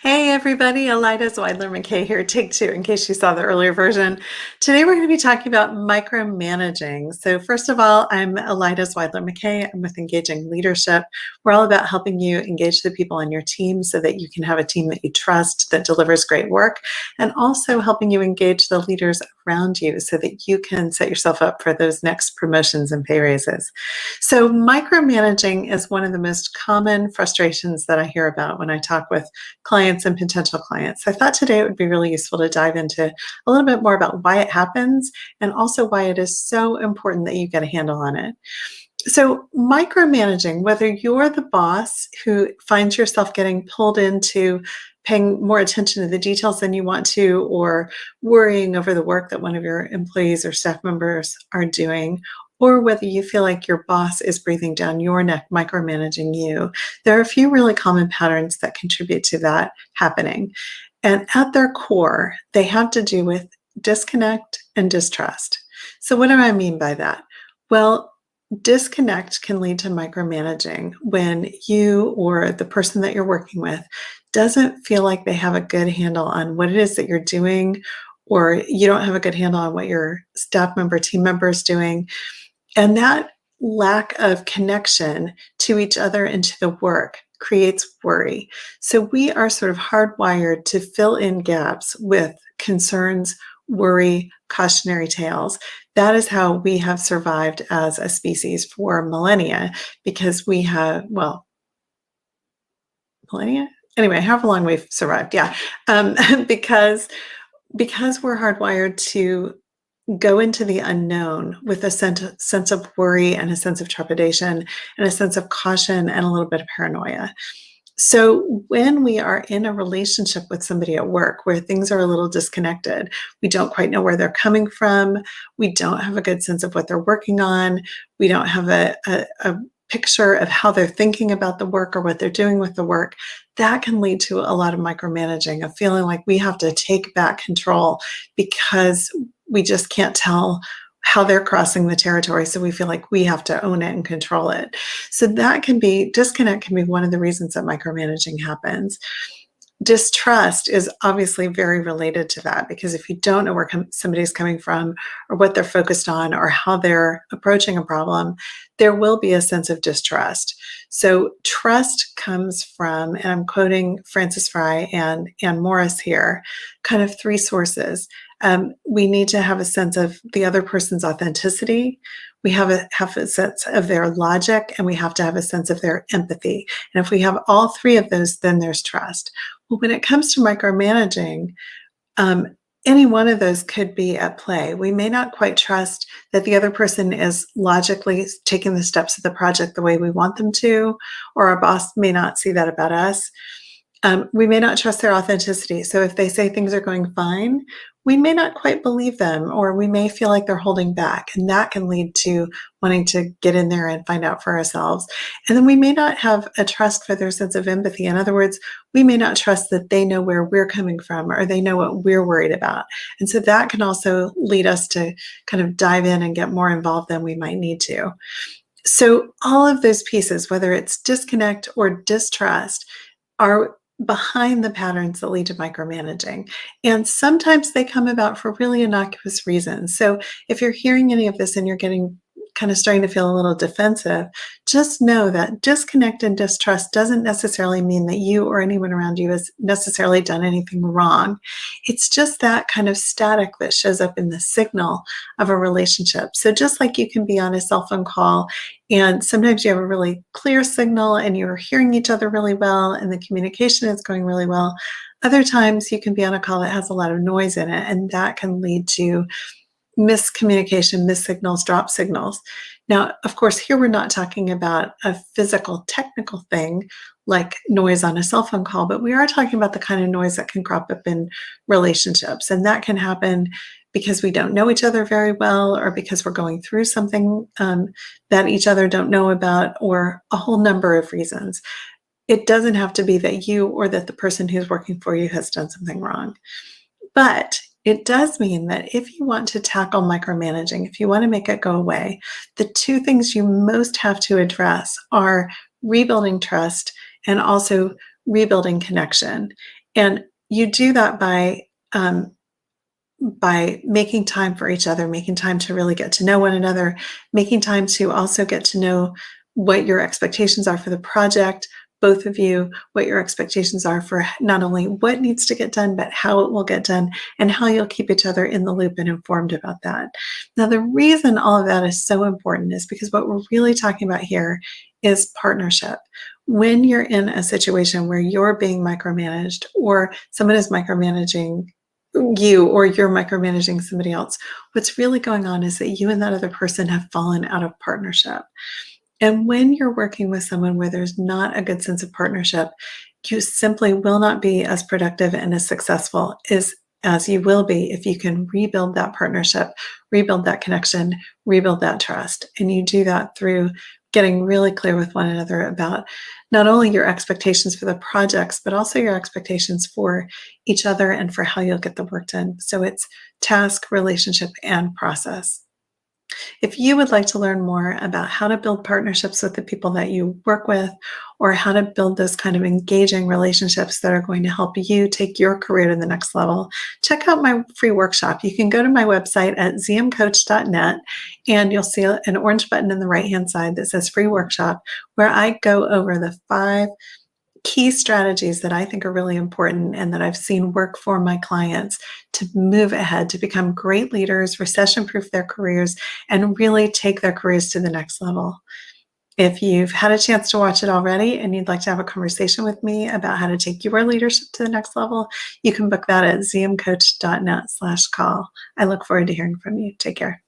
Hey everybody, Elida Zweidler-McKay here, take two, in case you saw the earlier version. Today we're going to be talking about micromanaging. So first of all, I'm Elida Zweidler-McKay. I'm with Engaging Leadership. We're all about helping you engage the people on your team so that you can have a team that you trust, that delivers great work, and also helping you engage the leaders around you so that you can set yourself up for those next promotions and pay raises. So micromanaging is one of the most common frustrations that I hear about when I talk with clients and potential clients. I thought today it would be really useful to dive into a little bit more about why it happens and also why it is so important that you get a handle on it. So micromanaging, whether you're the boss who finds yourself getting pulled into paying more attention to the details than you want to, or worrying over the work that one of your employees or staff members are doing, or whether you feel like your boss is breathing down your neck, micromanaging you, there are a few really common patterns that contribute to that happening. And at their core, they have to do with disconnect and distrust. So what do I mean by that? Well, disconnect can lead to micromanaging when you or the person that you're working with doesn't feel like they have a good handle on what it is that you're doing, or you don't have a good handle on what your staff member, team member is doing. And that lack of connection to each other and to the work creates worry. So we are sort of hardwired to fill in gaps with concerns, worry, cautionary tales. That is how we have survived as a species for millennia, because we have, well, millennia? Anyway, however long we've survived, yeah. Because we're hardwired to go into the unknown with a sense of worry and a sense of trepidation and a sense of caution and a little bit of paranoia. So when we are in a relationship with somebody at work where things are a little disconnected, we don't quite know where they're coming from, we don't have a good sense of what they're working on, we don't have a picture of how they're thinking about the work or what they're doing with the work, that can lead to a lot of micromanaging, of feeling like we have to take back control because we just can't tell how they're crossing the territory. So we feel like we have to own it and control it. So that can be, disconnect can be one of the reasons that micromanaging happens. Distrust is obviously very related to that, because if you don't know where somebody's coming from or what they're focused on or how they're approaching a problem, there will be a sense of distrust. So trust comes from, and I'm quoting Francis Fry and Ann Morris here, kind of three sources. We need to have a sense of the other person's authenticity. We have a sense of their logic, and we have to have a sense of their empathy. And if we have all three of those, then there's trust. Well, when it comes to micromanaging, any one of those could be at play. We may not quite trust that the other person is logically taking the steps of the project the way we want them to, or our boss may not see that about us. We may not trust their authenticity. So if they say things are going fine, we may not quite believe them, or we may feel like they're holding back, and that can lead to wanting to get in there and find out for ourselves. And then we may not have a trust for their sense of empathy. In other words, we may not trust that they know where we're coming from, or they know what we're worried about. And so that can also lead us to kind of dive in and get more involved than we might need to. So all of those pieces, whether it's disconnect or distrust, are behind the patterns that lead to micromanaging. And sometimes they come about for really innocuous reasons. So if you're hearing any of this and you're getting kind of starting to feel a little defensive, just know that disconnect and distrust doesn't necessarily mean that you or anyone around you has necessarily done anything wrong. It's just that kind of static that shows up in the signal of a relationship. So just like you can be on a cell phone call and sometimes you have a really clear signal and you're hearing each other really well and the communication is going really well, other times you can be on a call that has a lot of noise in it, and that can lead to miscommunication, missignals, drop signals. Now, of course, here we're not talking about a physical, technical thing like noise on a cell phone call, but we are talking about the kind of noise that can crop up in relationships. And that can happen because we don't know each other very well, or because we're going through something that each other don't know about, or a whole number of reasons. It doesn't have to be that you or that the person who's working for you has done something wrong. But it does mean that if you want to tackle micromanaging, if you want to make it go away, the two things you most have to address are rebuilding trust and also rebuilding connection. And you do that by making time for each other, making time to really get to know one another, making time to also get to know what your expectations are for the project, both of you, what your expectations are for not only what needs to get done, but how it will get done, and how you'll keep each other in the loop and informed about that. Now, the reason all of that is so important is because what we're really talking about here is partnership. When you're in a situation where you're being micromanaged or someone is micromanaging you or you're micromanaging somebody else, what's really going on is that you and that other person have fallen out of partnership. And when you're working with someone where there's not a good sense of partnership, you simply will not be as productive and as successful as you will be if you can rebuild that partnership, rebuild that connection, rebuild that trust. And you do that through getting really clear with one another about not only your expectations for the projects, but also your expectations for each other and for how you'll get the work done. So it's task, relationship, and process. If you would like to learn more about how to build partnerships with the people that you work with, or how to build those kind of engaging relationships that are going to help you take your career to the next level, check out my free workshop. You can go to my website at zmcoach.net, and you'll see an orange button in the right-hand side that says free workshop, where I go over the 5 key strategies that I think are really important and that I've seen work for my clients to move ahead, to become great leaders, recession-proof their careers, and really take their careers to the next level. If you've had a chance to watch it already and you'd like to have a conversation with me about how to take your leadership to the next level, you can book that at zmcoach.net/call. I look forward to hearing from you. Take care.